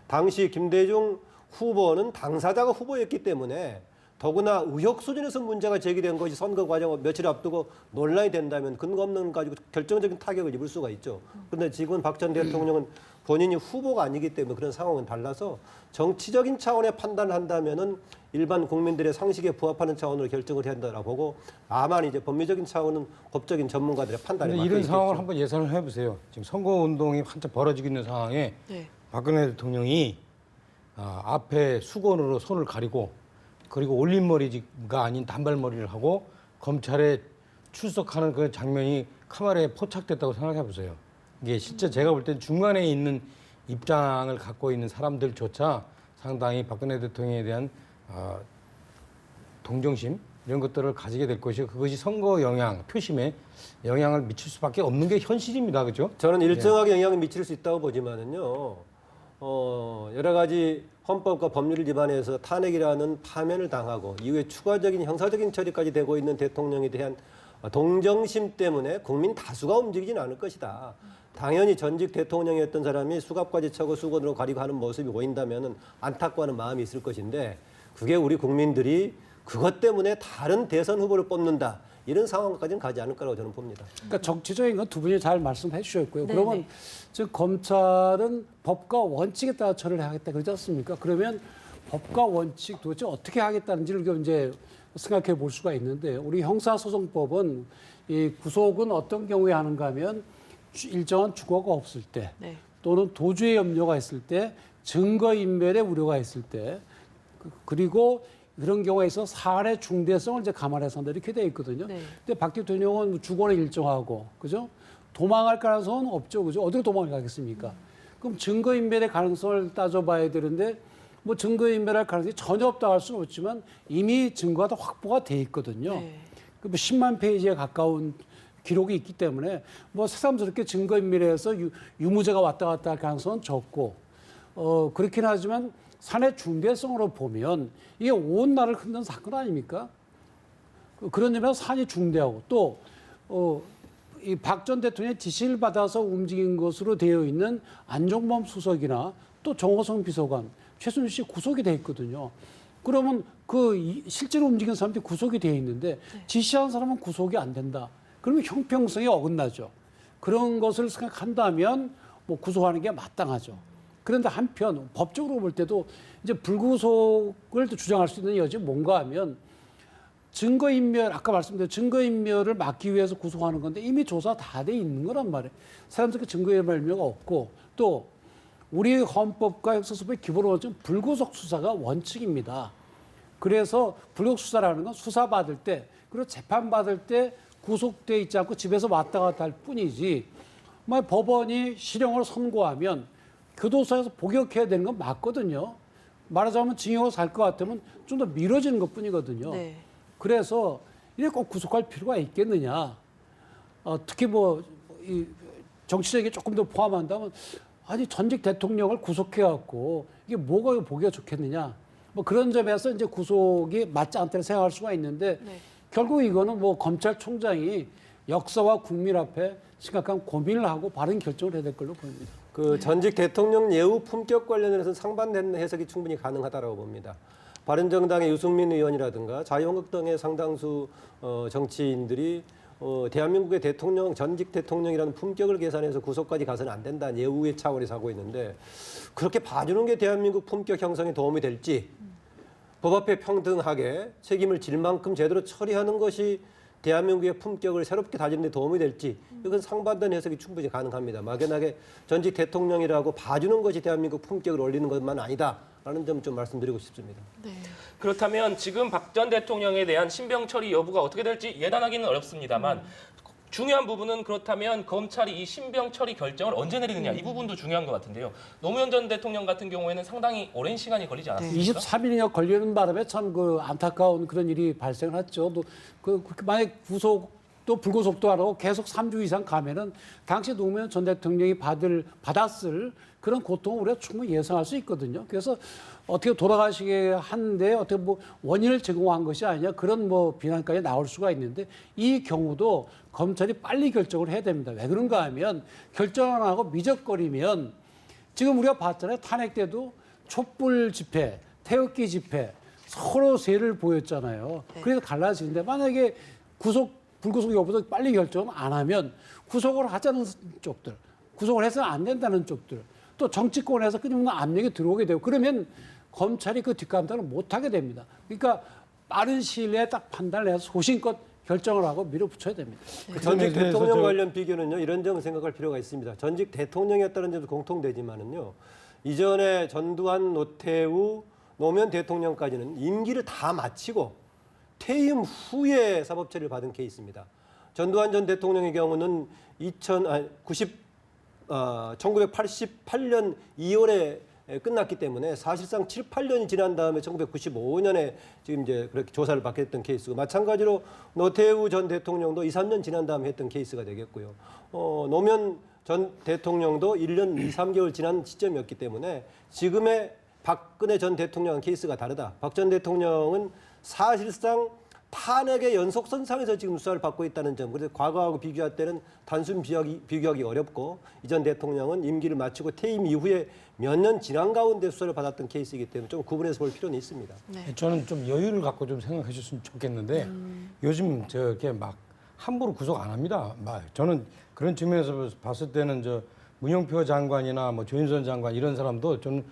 당시 김대중 후보는 당사자가 후보였기 때문에 더구나 의혹 수준에서 문제가 제기된 것이 선거 과정 며칠 앞두고 논란이 된다면 근거 없는 가지고 결정적인 타격을 입을 수가 있죠. 그런데 지금 박 전 대통령은 본인이 후보가 아니기 때문에 그런 상황은 달라서 정치적인 차원의 판단을 한다면은 일반 국민들의 상식에 부합하는 차원으로 결정을 해야 한다라고 보고 다만 이제 법리적인 차원은 법적인 전문가들의 판단에 맡겨 이런 있겠죠. 상황을 한번 예상을 해보세요. 지금 선거운동이 한참 벌어지고 있는 상황에 박근혜 대통령이 앞에 수건으로 손을 가리고 그리고 올림머리가 아닌 단발머리를 하고 검찰에 출석하는 그 장면이 카메라에 포착됐다고 생각해 보세요. 이게 실제 제가 볼 땐 중간에 있는 입장을 갖고 있는 사람들조차 상당히 박근혜 대통령에 대한 동정심 이런 것들을 가지게 될 것이고 그것이 선거 영향, 표심에 영향을 미칠 수밖에 없는 게 현실입니다. 그렇죠? 저는 일정하게 영향을 미칠 수 있다고 보지만은요. 여러 가지 헌법과 법률을 위반해서 탄핵이라는 파면을 당하고 이후에 추가적인 형사적인 처리까지 되고 있는 대통령에 대한 동정심 때문에 국민 다수가 움직이지는 않을 것이다. 당연히 전직 대통령이었던 사람이 수갑까지 차고 수건으로 가리고 하는 모습이 보인다면 안타까워하는 마음이 있을 것인데 그게 우리 국민들이 그것 때문에 다른 대선 후보를 뽑는다. 이런 상황까지는 가지 않을 거라고 저는 봅니다. 그러니까 정치적인 건 두 분이 잘 말씀해 주셨고요. 그러면 지금 검찰은 법과 원칙에 따라 처리를 하겠다 그러지 않습니까? 그러면 법과 원칙 도대체 어떻게 하겠다는지를 이제 생각해 볼 수가 있는데 우리 형사소송법은 이 구속은 어떤 경우에 하는가 하면 일정한 주거가 없을 때 또는 도주의 염려가 있을 때 증거인멸의 우려가 있을 때 그리고 그런 경우에 있어 사안의 중대성을 이제 감안해서 한다 이렇게 돼 있거든요. 근데 박 대통령은 주거는 일정하고, 그죠? 도망할 가능성은 없죠, 그죠? 어디로 도망을 가겠습니까? 그럼 증거인멸의 가능성을 따져봐야 되는데 뭐 증거인멸할 가능성이 전혀 없다고 할 수는 없지만 이미 증거가 다 확보가 돼 있거든요. 그 뭐 10만 페이지에 가까운 기록이 있기 때문에 뭐 새삼스럽게 증거인멸해서 유무죄가 왔다 갔다 할 가능성은 적고, 그렇긴 하지만 사안의 중대성으로 보면 이게 온 나라를 흔든 사건 아닙니까? 그런 점에서 사안이 중대하고 또 이 박 전 대통령의 지시를 받아서 움직인 것으로 되어 있는 안종범 수석이나 또 정호성 비서관, 최순실 씨 구속이 돼 있거든요. 그러면 실제로 움직인 사람들이 구속이 되어 있는데 지시한 사람은 구속이 안 된다. 그러면 형평성이 어긋나죠. 그런 것을 생각한다면 뭐 구속하는 게 마땅하죠. 그런데 한편 법적으로 볼 때도 이제 불구속을 주장할 수 있는 여지가 뭔가 하면 증거인멸, 아까 말씀드린 증거인멸을 막기 위해서 구속하는 건데 이미 조사 다 돼 있는 거란 말이에요. 사람들께 증거인멸가 없고 또 우리 헌법과 형사소법의 기본 원칙은 불구속 수사가 원칙입니다. 그래서 불구속 수사라는 건 수사받을 때 그리고 재판받을 때 구속돼 있지 않고 집에서 왔다 갔다 할 뿐이지 만약 법원이 실형을 선고하면 교도소에서 복역해야 되는 건 맞거든요. 말하자면 징역을 살 것 같으면 좀 더 미뤄지는 것뿐이거든요. 네. 그래서 이게 꼭 구속할 필요가 있겠느냐. 특히 뭐 이 정치적인 조금 더 포함한다면 아니 전직 대통령을 구속해갖고 이게 뭐가 보기가 좋겠느냐. 뭐 그런 점에서 이제 구속이 맞지 않다고 생각할 수가 있는데 네. 결국 이거는 뭐 검찰총장이 역사와 국민 앞에 심각한 고민을 하고 바른 결정을 해야 될 걸로 보입니다. 그 전직 대통령 예우 품격 관련해서는 상반된 해석이 충분히 가능하다고 봅니다. 바른정당의 유승민 의원이라든가 자유한국당의 상당수 정치인들이 대한민국의 대통령, 전직 대통령이라는 품격을 계산해서 구속까지 가서는 안 된다는 예우의 차원에서 하고 있는데 그렇게 봐주는 게 대한민국 품격 형성에 도움이 될지 법 앞에 평등하게 책임을 질 만큼 제대로 처리하는 것이 대한민국의 품격을 새롭게 다지는 데 도움이 될지 이건 상반된 해석이 충분히 가능합니다. 막연하게 전직 대통령이라고 봐주는 것이 대한민국 품격을 올리는 것만 아니다라는 점 좀 말씀드리고 싶습니다. 네. 그렇다면 지금 박 전 대통령에 대한 신병 처리 여부가 어떻게 될지 예단하기는 어렵습니다만 중요한 부분은 그렇다면 검찰이 이 신병 처리 결정을 언제 내리느냐 이 부분도 중요한 것 같은데요. 노무현 전 대통령 같은 경우에는 상당히 오랜 시간이 걸리지 않았습니까? 23일이나 걸리는 바람에 참 그 안타까운 그런 일이 발생했죠. 만약 구속도 불구속도 안 하고 계속 3주 이상 가면은 당시 노무현 전 대통령이 받았을 그런 고통을 우리가 충분히 예상할 수 있거든요. 그래서 어떻게 돌아가시게 하는데 어떻게 뭐 원인을 제공한 것이 아니냐 그런 뭐 비난까지 나올 수가 있는데 이 경우도 검찰이 빨리 결정을 해야 됩니다. 왜 그런가 하면 결정 안 하고 미적거리면 지금 우리가 봤잖아요. 탄핵 때도 촛불 집회, 태극기 집회 서로 세를 보였잖아요. 그래서 갈라지는데 만약에 불구속 여부도 빨리 결정을 안 하면 구속을 하자는 쪽들, 구속을 해서는 안 된다는 쪽들, 또 정치권에서 끊임없는 압력이 들어오게 되고 그러면 검찰이 그 뒷감당을 못하게 됩니다. 그러니까 빠른 시일 내에 딱 판단을 해서 소신껏 결정을 하고 밀어붙여야 됩니다. 그 전직 대통령 관련 비교는요 이런 점을 생각할 필요가 있습니다. 전직 대통령이었다는 점도 공통되지만은요 이전에 전두환, 노태우, 노무현 대통령까지는 임기를 다 마치고 퇴임 후에 사법처리를 받은 케이스입니다. 전두환 전 대통령의 경우는 1988년 2월에 끝났기 때문에 사실상 7, 8년이 지난 다음에 1995년에 지금 이제 그렇게 조사를 받게 됐던 케이스고 마찬가지로 노태우 전 대통령도 2, 3년 지난 다음에 했던 케이스가 되겠고요. 노무현 전 대통령도 1년 2, 3개월 지난 시점이었기 때문에 지금의 박근혜 전 대통령 케이스가 다르다. 박 전 대통령은 사실상 탄핵의 연속선상에서 지금 수사를 받고 있다는 점. 그래서 과거하고 비교할 때는 단순 비교하기 어렵고 이전 대통령은 임기를 마치고 퇴임 이후에 몇 년 지난 가운데 수사를 받았던 케이스이기 때문에 좀 구분해서 볼 필요는 있습니다. 네. 저는 좀 여유를 갖고 좀 생각해 줬으면 좋겠는데 요즘 저게 막 함부로 구속 안 합니다. 저는 그런 측면에서 봤을 때는 저 문영표 장관이나 뭐 조윤선 장관 이런 사람도 좀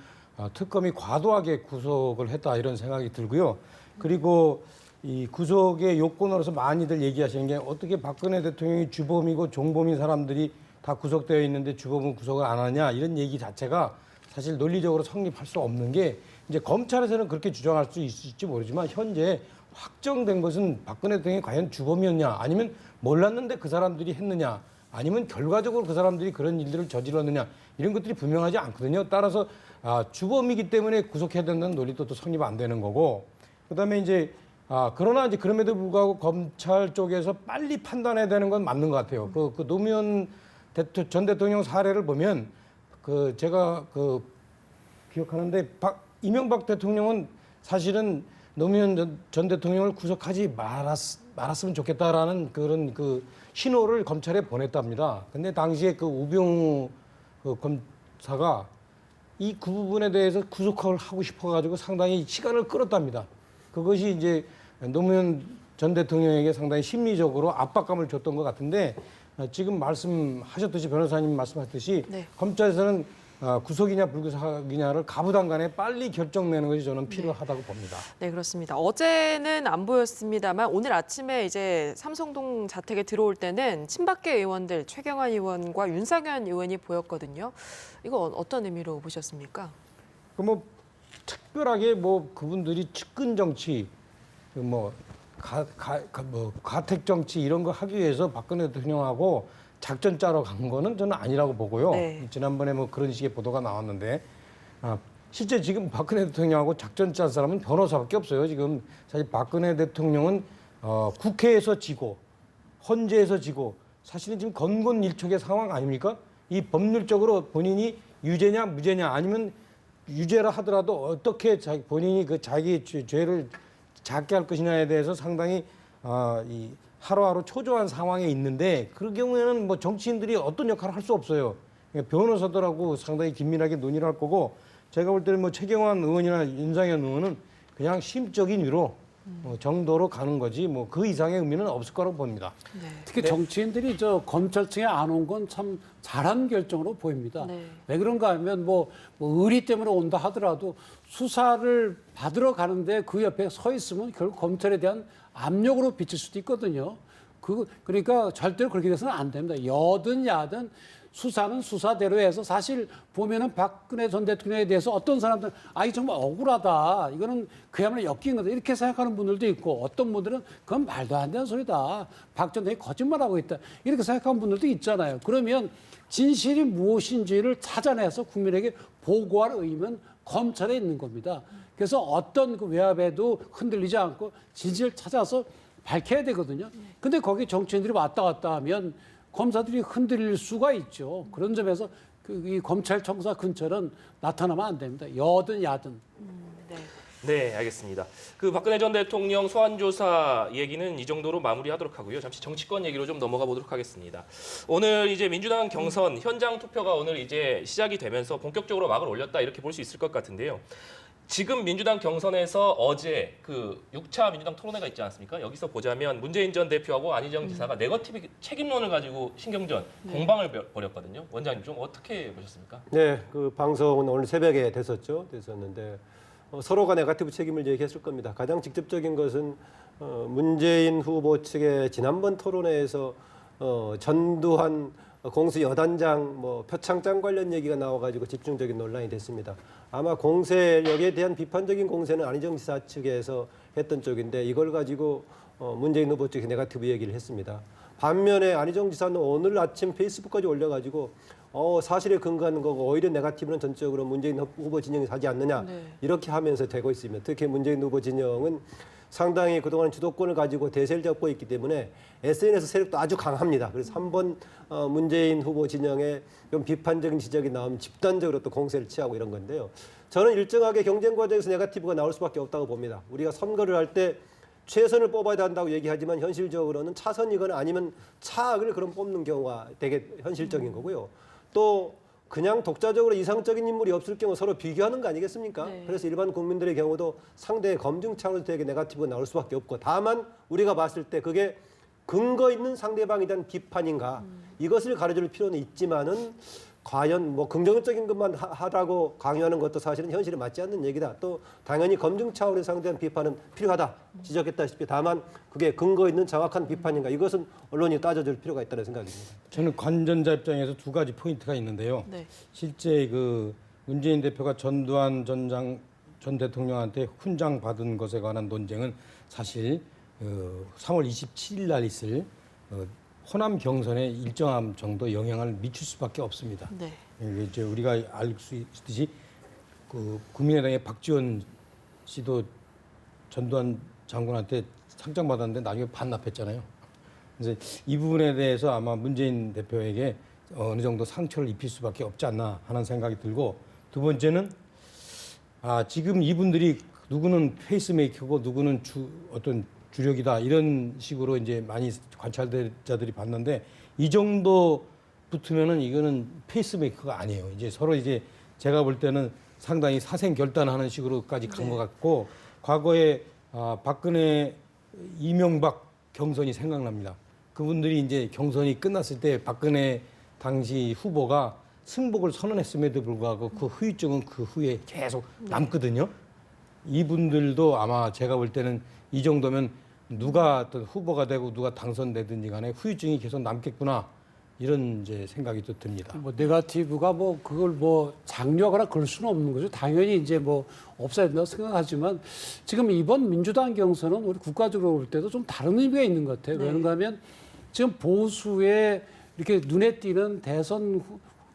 특검이 과도하게 구속을 했다 이런 생각이 들고요. 그리고 이 구속의 요건으로서 많이들 얘기하시는 게 어떻게 박근혜 대통령이 주범이고 종범인 사람들이 다 구속되어 있는데 주범은 구속을 안 하냐 이런 얘기 자체가 사실 논리적으로 성립할 수 없는 게 이제 검찰에서는 그렇게 주장할 수 있을지 모르지만 현재 확정된 것은 박근혜 대통령이 과연 주범이었냐 아니면 몰랐는데 그 사람들이 했느냐 아니면 결과적으로 그 사람들이 그런 일들을 저질렀느냐 이런 것들이 분명하지 않거든요. 따라서 주범이기 때문에 구속해야 된다는 논리도 또 성립 안 되는 거고 그다음에 이제 그러나 이제 그럼에도 불구하고 검찰 쪽에서 빨리 판단해야 되는 건 맞는 것 같아요. 그 노무현 전 대통령 사례를 보면 제가 기억하는데 이명박 대통령은 사실은 노무현 전 대통령을 구속하지 말았으면 좋겠다라는 그런 신호를 검찰에 보냈답니다. 근데 당시에 우병우 검사가 이 부분에 대해서 구속을 하고 싶어가지고 상당히 시간을 끌었답니다. 그것이 이제 노무현 전 대통령에게 상당히 심리적으로 압박감을 줬던 것 같은데 지금 말씀하셨듯이 변호사님 말씀하셨듯이 네. 검찰에서는 구속이냐 불구속이냐를 가부당간에 빨리 결정내는 것이 저는 필요하다고 봅니다. 네, 그렇습니다. 어제는 안 보였습니다만 오늘 아침에 이제 삼성동 자택에 들어올 때는 친박계 의원들 최경환 의원과 윤상현 의원이 보였거든요. 이거 어떤 의미로 보셨습니까? 뭐 특별하게 뭐 그분들이 측근 정치, 뭐 가택 정치 이런 거 하기 위해서 박근혜 대통령하고 작전 짜러 간 거는 저는 아니라고 보고요. 네. 지난번에 뭐 그런 식의 보도가 나왔는데 실제 지금 박근혜 대통령하고 작전 짠 사람은 변호사밖에 없어요. 지금 사실 박근혜 대통령은 국회에서 지고 헌재에서 지고 사실은 지금 건곤일촉의 상황 아닙니까? 이 법률적으로 본인이 유죄냐 무죄냐 아니면 유죄라 하더라도 어떻게 본인이 그 자기 죄를 작게 할 것이냐에 대해서 상당히 이 하루하루 초조한 상황에 있는데 그럴 경우에는 뭐 정치인들이 어떤 역할을 할 수 없어요. 그러니까 변호사들하고 상당히 긴밀하게 논의를 할 거고 제가 볼 때는 뭐 최경환 의원이나 윤상현 의원은 그냥 심적인 위로 정도로 가는 거지 뭐 그 이상의 의미는 없을 거라고 봅니다. 네. 특히 정치인들이 저 검찰청에 안 온 건 참 잘한 결정으로 보입니다. 네. 왜 그런가 하면 뭐 의리 때문에 온다 하더라도 수사를 받으러 가는데 그 옆에 서 있으면 결국 검찰에 대한 압력으로 비칠 수도 있거든요. 그러니까 절대로 그렇게 돼서는 안 됩니다. 여든 야든 수사는 수사대로 해서 사실 보면은 박근혜 전 대통령에 대해서 어떤 사람들은 이 정말 억울하다. 이거는 그야말로 엮인 거다. 이렇게 생각하는 분들도 있고 어떤 분들은 그건 말도 안 되는 소리다. 박 전 대통령이 거짓말하고 있다. 이렇게 생각하는 분들도 있잖아요. 그러면 진실이 무엇인지를 찾아내서 국민에게 보고할 의무는 검찰에 있는 겁니다. 그래서 어떤 그 외압에도 흔들리지 않고 진실을 찾아서 밝혀야 되거든요. 근데 거기 정치인들이 왔다 갔다 하면 검사들이 흔들릴 수가 있죠. 그런 점에서 이 검찰청사 근처는 나타나면 안 됩니다. 여든 야든. 네. 네, 알겠습니다. 그 박근혜 전 대통령 소환조사 얘기는 이 정도로 마무리하도록 하고요. 잠시 정치권 얘기로 좀 넘어가 보도록 하겠습니다. 오늘 이제 민주당 경선 현장 투표가 오늘 이제 시작이 되면서 본격적으로 막을 올렸다 이렇게 볼 수 있을 것 같은데요. 지금 민주당 경선에서 어제 그 6차 민주당 토론회가 있지 않습니까? 여기서 보자면 문재인 전 대표하고 안희정 지사가 네거티브 책임론을 가지고 신경전, 공방을 벌였거든요. 원장님 좀 어떻게 보셨습니까? 네, 그 방송은 오늘 새벽에 됐었는데 서로가 네거티브 책임을 얘기했을 겁니다. 가장 직접적인 것은 문재인 후보 측의 지난번 토론회에서 전두환 공수 여단장 표창장 관련 얘기가 나와가지고 집중적인 논란이 됐습니다. 아마 여기에 대한 비판적인 공세는 안희정 지사 측에서 했던 쪽인데 이걸 가지고 문재인 후보 측이 네거티브 얘기를 했습니다. 반면에 안희정 지사는 오늘 아침 페이스북까지 올려가지고 사실에 근거하는 거고 오히려 네거티브는 전적으로 문재인 후보 진영이 하지 않느냐 이렇게 하면서 되고 있습니다. 특히 문재인 후보 진영은 상당히 그동안 주도권을 가지고 대세를 잡고 있기 때문에 SNS 세력도 아주 강합니다. 그래서 한번 문재인 후보 진영에 좀 비판적인 지적이 나오면 집단적으로 또 공세를 취하고 이런 건데요. 저는 일정하게 경쟁 과정에서 네거티브가 나올 수밖에 없다고 봅니다. 우리가 선거를 할 때 최선을 뽑아야 한다고 얘기하지만 현실적으로는 차선이거나 아니면 차악을 그럼 뽑는 경우가 되게 현실적인 거고요. 또 그냥 독자적으로 이상적인 인물이 없을 경우 서로 비교하는 거 아니겠습니까? 네. 그래서 일반 국민들의 경우도 상대의 검증 차원에서 되게 네거티브가 나올 수밖에 없고 다만 우리가 봤을 때 그게 근거 있는 상대방에 대한 비판인가 이것을 가려줄 필요는 있지만은 과연 긍정적인 것만 하라고 강요하는 것도 사실은 현실에 맞지 않는 얘기다. 또 당연히 검증 차원의 상대한 비판은 필요하다. 지적했다시피 다만 그게 근거 있는 정확한 비판인가 이것은 언론이 따져줄 필요가 있다는 생각이 듭니다. 저는 관전자 입장에서 두 가지 포인트가 있는데요. 네. 실제 그 문재인 대표가 전두환 전 대통령한테 훈장 받은 것에 관한 논쟁은 사실 3월 27일 날 있을 호남 경선에 일정한 정도 영향을 미칠 수밖에 없습니다. 네. 이제 우리가 알 수 있듯이 그 국민의당의 박지원 씨도 전두환 장군한테 상장 받았는데 나중에 반납했잖아요. 그래서 이 부분에 대해서 아마 문재인 대표에게 어느 정도 상처를 입힐 수밖에 없지 않나 하는 생각이 들고 두 번째는 지금 이분들이 누구는 페이스메이커고 누구는 어떤 주력이다 이런 식으로 이제 많이 관찰자들이 봤는데 이 정도 붙으면은 이거는 페이스메이커가 아니에요. 이제 서로 이제 제가 볼 때는 상당히 사생 결단하는 식으로까지 간 것 같고 과거에 박근혜 이명박 경선이 생각납니다. 그분들이 이제 경선이 끝났을 때 박근혜 당시 후보가 승복을 선언했음에도 불구하고 그 후유증은 그 후에 계속 남거든요. 이분들도 아마 제가 볼 때는 이 정도면 누가 어떤 후보가 되고 누가 당선되든지 간에 후유증이 계속 남겠구나 이런 이제 생각이 또 듭니다. 뭐 네거티브가 뭐 그걸 뭐 장려하거나 그럴 수는 없는 거죠. 당연히 이제 뭐 없어야 된다고 생각하지만 지금 이번 민주당 경선은 우리 국가적으로 볼 때도 좀 다른 의미가 있는 것 같아요. 왜냐하면 하면 지금 보수에 이렇게 눈에 띄는 대선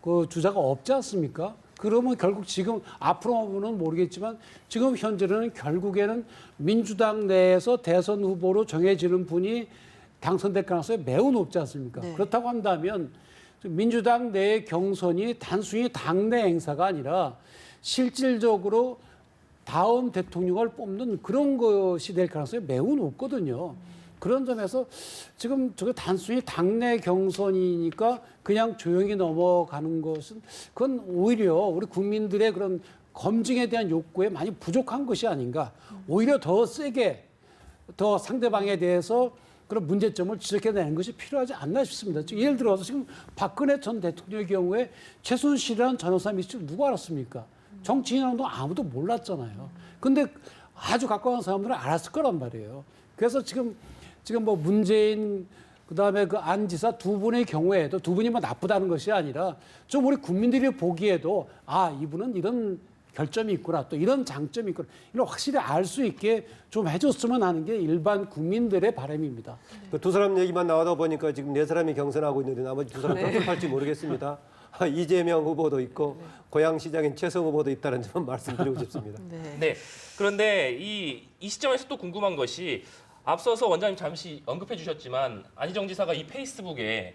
그 주자가 없지 않습니까? 그러면 결국 지금 앞으로는 모르겠지만 지금 현재는 결국에는 민주당 내에서 대선 후보로 정해지는 분이 당선될 가능성이 매우 높지 않습니까? 네. 그렇다고 한다면 민주당 내의 경선이 단순히 당내 행사가 아니라 실질적으로 다음 대통령을 뽑는 그런 것이 될 가능성이 매우 높거든요. 그런 점에서 지금 저게 단순히 당내 경선이니까 그냥 조용히 넘어가는 것은 그건 오히려 우리 국민들의 그런 검증에 대한 욕구에 많이 부족한 것이 아닌가. 오히려 더 세게 더 상대방에 대해서 그런 문제점을 지적해내는 것이 필요하지 않나 싶습니다. 예를 들어서 지금 박근혜 전 대통령의 경우에 최순실이라는 전여사 미스를 누가 알았습니까? 정치인으로도 아무도 몰랐잖아요. 근데 아주 가까운 사람들은 알았을 거란 말이에요. 그래서 지금 뭐 문재인 그다음에 그 안 지사 두 분의 경우에도 두 분이 뭐 나쁘다는 것이 아니라 좀 우리 국민들이 보기에도 아 이분은 이런 결점이 있구나 또 이런 장점이 있구나 이런 확실히 알 수 있게 좀 해줬으면 하는 게 일반 국민들의 바람입니다. 그 두 사람 얘기만 나오다 보니까 지금 네 사람이 경선하고 있는데 나머지 두 사람 접촉할지 모르겠습니다. 이재명 후보도 있고 고양시장인 최성 후보도 있다는 점 말씀드리고 싶습니다. 네. 그런데 이 시점에서 또 궁금한 것이 앞서서 원장님 잠시 언급해 주셨지만 안희정 지사가 이 페이스북에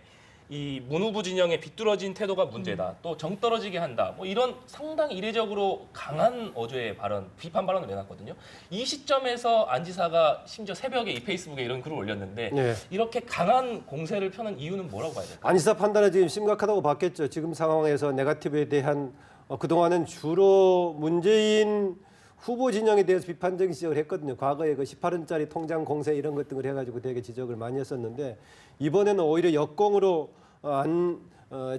이 문 후보 진영의 비뚤어진 태도가 문제다. 또 정 떨어지게 한다. 뭐 이런 상당히 이례적으로 강한 어조의 발언, 비판 발언을 내놨거든요. 이 시점에서 안 지사가 심지어 새벽에 이 페이스북에 이런 글을 올렸는데 네. 이렇게 강한 공세를 펴는 이유는 뭐라고 봐야 될까요? 안 지사 판단은 지금 심각하다고 봤겠죠. 지금 상황에서 네거티브에 대한 그동안은 주로 문재인 후보 진영에 대해서 비판적인 지적을 했거든요. 과거에 그 18원짜리 통장 공세 이런 것 등을 해가지고 되게 지적을 많이 했었는데 이번에는 오히려 역공으로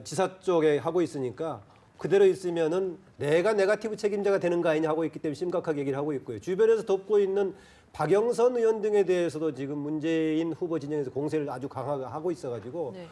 지사 쪽에 하고 있으니까 그대로 있으면은 내가 네거티브 책임자가 되는 거 아니냐 하고 있기 때문에 심각하게 얘기를 하고 있고요. 주변에서 돕고 있는 박영선 의원 등에 대해서도 지금 문재인 후보 진영에서 공세를 아주 강하게 하고 있어가지고 네.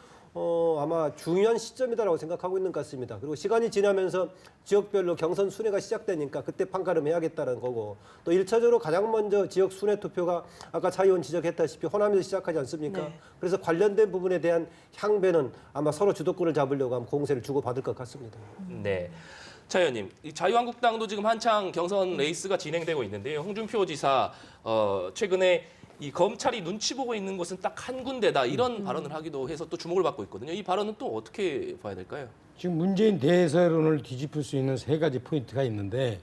아마 중요한 시점이다라고 생각하고 있는 것 같습니다. 그리고 시간이 지나면서 지역별로 경선 순회가 시작되니까 그때 판가름 해야겠다는 거고 또 1차적으로 가장 먼저 지역 순회 투표가 아까 차 의원 지적했다시피 호남에서 시작하지 않습니까? 네. 그래서 관련된 부분에 대한 향배는 아마 서로 주도권을 잡으려고 하면 공세를 주고받을 것 같습니다. 네. 차 의원님, 이 자유한국당도 지금 한창 경선 레이스가 진행되고 있는데요. 홍준표 지사 최근에 이 검찰이 눈치 보고 있는 곳은 딱 한 군데다 이런 발언을 하기도 해서 또 주목을 받고 있거든요. 이 발언은 또 어떻게 봐야 될까요? 지금 문재인 대세론을 뒤집을 수 있는 세 가지 포인트가 있는데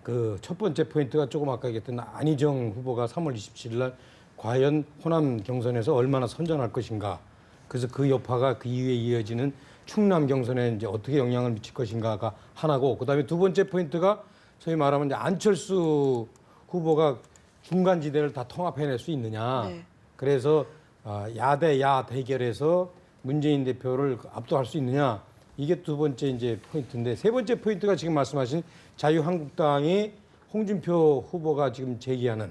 그 첫 번째 포인트가 조금 아까 얘기했던 안희정 후보가 3월 27일 날 과연 호남 경선에서 얼마나 선전할 것인가. 그래서 그 여파가 그 이후에 이어지는 충남 경선에 이제 어떻게 영향을 미칠 것인가가 하나고 그다음에 두 번째 포인트가 소위 말하면 이제 안철수 후보가 중간지대를 다 통합해낼 수 있느냐. 네. 그래서 야대야 대결에서 문재인 대표를 압도할 수 있느냐. 이게 두 번째 이제 포인트인데 세 번째 포인트가 지금 말씀하신 자유한국당의 홍준표 후보가 지금 제기하는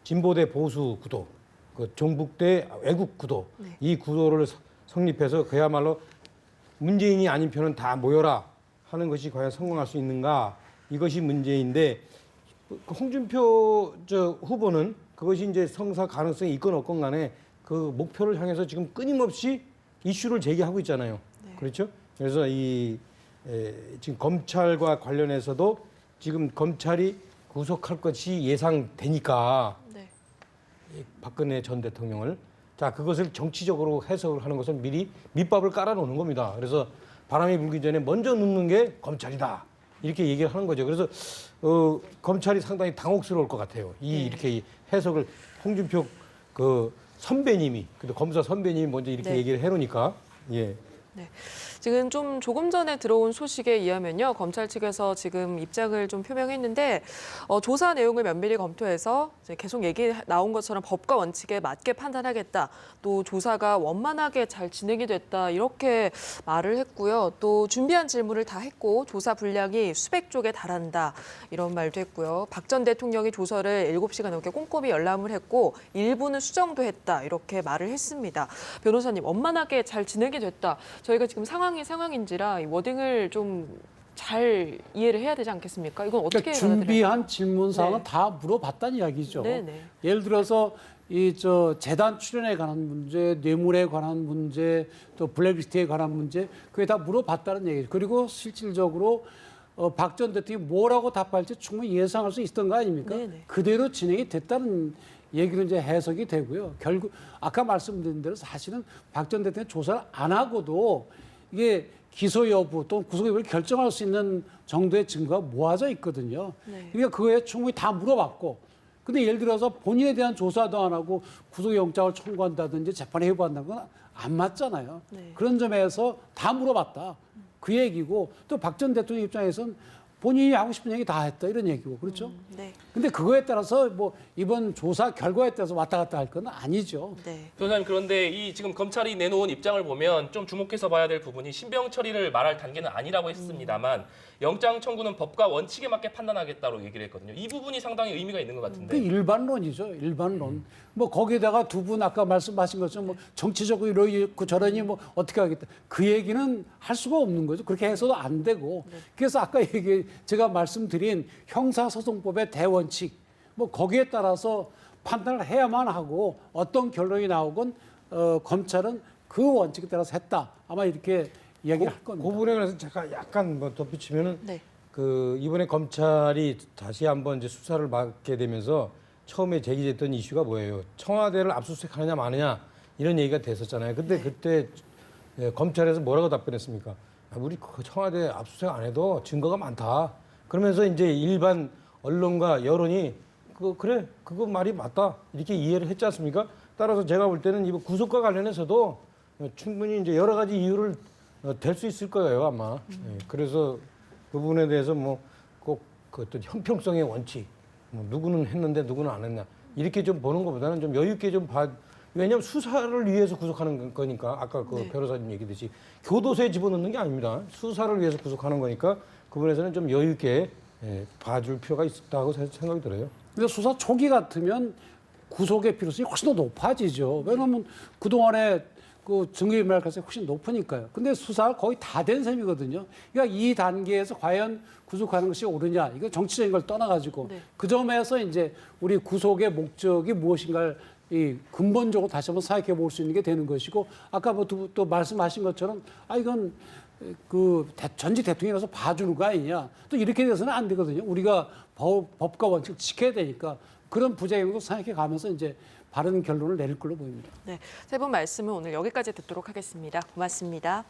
진보대 보수 구도, 그 종북대 외국 구도, 네. 이 구도를 성립해서 그야말로 문재인이 아닌 표는 다 모여라 하는 것이 과연 성공할 수 있는가 이것이 문제인데 홍준표 후보는 그것이 이제 성사 가능성이 있건 없건 간에 그 목표를 향해서 지금 끊임없이 이슈를 제기하고 있잖아요. 네. 그렇죠? 그래서 지금 검찰과 관련해서도 지금 검찰이 구속할 것이 예상되니까 네. 박근혜 전 대통령을 자 그것을 정치적으로 해석을 하는 것은 미리 밑밥을 깔아놓는 겁니다. 그래서 바람이 불기 전에 먼저 눕는 게 검찰이다 이렇게 얘기를 하는 거죠. 그래서 검찰이 상당히 당혹스러울 것 같아요. 이렇게 해석을 홍준표 그 선배님이 그래도 검사 선배님이 먼저 이렇게 네. 얘기를 해놓으니까 예. 네. 지금 조금 전에 들어온 소식에 의하면요. 검찰 측에서 지금 입장을 좀 표명했는데 조사 내용을 면밀히 검토해서 이제 계속 얘기 나온 것처럼 법과 원칙에 맞게 판단하겠다. 또 조사가 원만하게 잘 진행이 됐다. 이렇게 말을 했고요. 또 준비한 질문을 다 했고 조사 분량이 수백 쪽에 달한다. 이런 말도 했고요. 박 전 대통령이 조서를 7시간 넘게 꼼꼼히 열람을 했고 일부는 수정도 했다. 이렇게 말을 했습니다. 변호사님, 원만하게 잘 진행이 됐다. 저희가 지금 상황이 상황인지라 이 워딩을 좀 잘 이해를 해야 되지 않겠습니까? 이건 어떻게 그러니까 준비한 질문 사항은 네. 다 물어봤다는 이야기죠. 네네. 예를 들어서 재단 출연에 관한 문제, 뇌물에 관한 문제, 또 블랙리스트에 관한 문제, 그게 다 물어봤다는 얘기죠. 그리고 실질적으로 박 전 대통령이 뭐라고 답할지 충분히 예상할 수 있었던 거 아닙니까? 네네. 그대로 진행이 됐다는 얘기로 이제 해석이 되고요. 결국 아까 말씀드린 대로 사실은 박 전 대통령 조사를 안 하고도 이게 기소 여부 또는 구속 여부를 결정할 수 있는 정도의 증거가 모아져 있거든요. 네. 그러니까 그거에 충분히 다 물어봤고, 근데 예를 들어서 본인에 대한 조사도 안 하고 구속영장을 청구한다든지 재판에 회부한다는 건 안 맞잖아요. 네. 그런 점에서 다 물어봤다. 그 얘기고, 또 박 전 대통령 입장에서는 본인이 하고 싶은 얘기 다 했다 이런 얘기고, 그렇죠? 네. 근데 그거에 따라서 뭐 이번 조사 결과에 따라서 왔다 갔다 할 건 아니죠. 네. 변호사님, 그런데 이 지금 검찰이 내놓은 입장을 보면 좀 주목해서 봐야 될 부분이 신병 처리를 말할 단계는 아니라고 했습니다만 영장 청구는 법과 원칙에 맞게 판단하겠다고 얘기를 했거든요. 이 부분이 상당히 의미가 있는 것 그 같은데. 일반론이죠, 일반론. 뭐 거기에다가 두 분 아까 말씀하신 것처럼 뭐 정치적으로 이러고 저러니 뭐 어떻게 하겠다. 그 얘기는 할 수가 없는 거죠. 그렇게 해서도 안 되고. 그래서 아까 제가 말씀드린 형사소송법의 대원칙, 뭐 거기에 따라서 판단을 해야만 하고 어떤 결론이 나오건 검찰은 그 원칙에 따라서 했다. 아마 이렇게 이야기를 할 겁니다. 그 부분에 관해서 잠깐 약간 뭐 덧붙이면은 네. 그 이번에 검찰이 다시 한번 이제 수사를 맡게 되면서 처음에 제기됐던 이슈가 뭐예요? 청와대를 압수수색하느냐 마느냐 이런 얘기가 됐었잖아요. 근데 그때 검찰에서 뭐라고 답변했습니까? 우리 그 청와대 압수수색 안 해도 증거가 많다. 그러면서 이제 일반 언론과 여론이 그래 그거 말이 맞다 이렇게 이해를 했지 않습니까? 따라서 제가 볼 때는 이번 구속과 관련해서도 충분히 이제 여러 가지 이유를 될 수 있을 거예요 아마. 예, 그래서 그 부분에 대해서 뭐 꼭 그 어떤 형평성의 원칙, 뭐 누구는 했는데 누구는 안 했냐 이렇게 좀 보는 것보다는 좀 여유 있게 좀 봐. 왜냐하면 수사를 위해서 구속하는 거니까 아까 그 변호사님 얘기듯이 교도소에 집어넣는 게 아닙니다. 수사를 위해서 구속하는 거니까 그 부분에서는 좀 여유 있게 봐줄 필요가 있다고 생각이 들어요. 근데 수사 초기 같으면 구속의 필요성이 훨씬 더 높아지죠. 왜냐하면 그동안에 그 증거인멸 가능성이 훨씬 높으니까요. 근데 수사가 거의 다 된 셈이거든요. 그러니까 이 단계에서 과연 구속하는 것이 옳으냐, 이거 정치적인 걸 떠나가지고 그 점에서 이제 우리 구속의 목적이 무엇인가를 이 근본적으로 다시 한번 생각해 볼 수 있는 게 되는 것이고, 아까 뭐 또 말씀하신 것처럼 이건 그 전직 대통령이라서 봐주는 거 아니냐, 또 이렇게 돼서는 안 되거든요. 우리가 법과 원칙을 지켜야 되니까 그런 부작용도 생각해 가면서 이제 바른 결론을 내릴 걸로 보입니다. 네. 세 분 말씀은 오늘 여기까지 듣도록 하겠습니다. 고맙습니다.